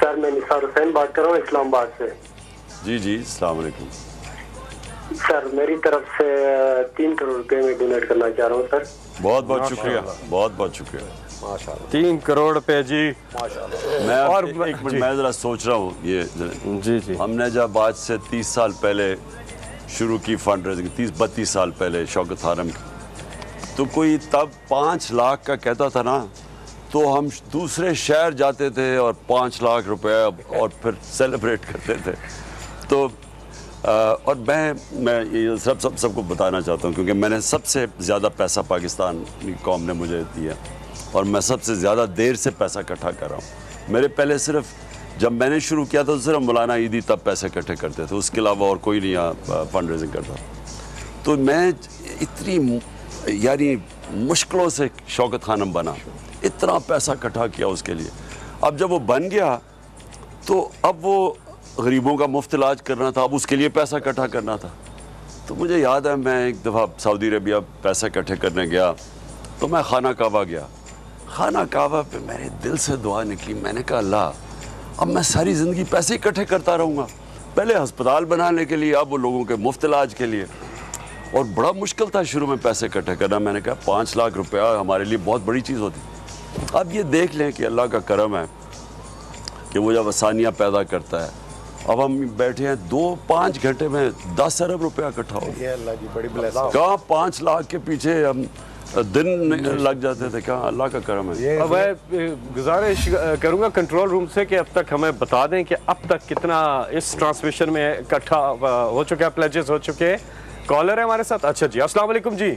Sir मैं निसार हुसैन बात कर रहा हूँ इस्लामाबाद से। जी जी, अस्सलाम वालेकुम। सर मेरी तरफ से 3 करोड़ रुपए में डोनेट करना चाह रहा हूँ सर। बहुत बहुत शुक्रिया, बहुत बहुत शुक्रिया। माशाल्लाह 3 करोड़ रुपए जी। माशाल्लाह। मैं और एक मिनट, मैं ज़रा सोच रहा हूँ ये जी जी हमने जब आज से 30 साल पहले शुरू की फंड रेजिंग, 30-32 साल पहले शौकत हारम की, तो कोई तब 5 लाख का कहता था ना, तो हम दूसरे शहर जाते थे और 5 लाख रुपए और फिर सेलिब्रेट करते थे। तो और मैं ये सबको बताना चाहता हूँ, क्योंकि मैंने सबसे ज़्यादा पैसा पाकिस्तान की कौम ने मुझे दिया और मैं सबसे ज़्यादा देर से पैसा इकट्ठा कर रहा हूँ। मेरे पहले सिर्फ जब मैंने शुरू किया तो सिर्फ मौलाना ईदी तब पैसे इकट्ठे करते थे, उसके अलावा और कोई नहीं यहाँ फंड रेजिंग करता। तो मैं इतनी यानी मुश्किलों से शौकत खानम बना, इतना पैसा इकट्ठा किया उसके लिए। अब जब वो बन गया तो अब वो गरीबों का मुफ्त इलाज करना था, अब उसके लिए पैसा इकट्ठा करना था। तो मुझे याद है मैं एक दफ़ा सऊदी अरबिया पैसे इकट्ठे करने गया, तो मैं खाना काबा गया। खाना काबा पे मेरे दिल से दुआ निकली, मैंने कहा अल्लाह, अब मैं सारी ज़िंदगी पैसे इकट्ठे करता रहूँगा, पहले अस्पताल बनाने के लिए, अब वो लोगों के मुफ्त इलाज के लिए। और बड़ा मुश्किल था शुरू में पैसे इकट्ठे करना। मैंने कहा 5 लाख रुपया हमारे लिए बहुत बड़ी चीज़ होती। अब ये देख लें कि अल्लाह का करम है कि वो जब आसानियाँ पैदा करता है। अब हम बैठे हैं 2-5 घंटे में 10 अरब रुपया इकट्ठा हो गया। अल्लाह की बड़ी ब्लेसिंग। कहाँ 5 लाख के पीछे हम दिन लग जाते थे, कहाँ अल्लाह का करम है। अब मैं गुजारिश करूंगा कंट्रोल रूम से कि अब तक हमें बता दें कि अब तक कितना इस ट्रांसमिशन में इकट्ठा हो चुका है, प्लेजेस हो चुके हैं। कॉलर है हमारे साथ। अच्छा जी, अस्सलाम वालेकुम जी।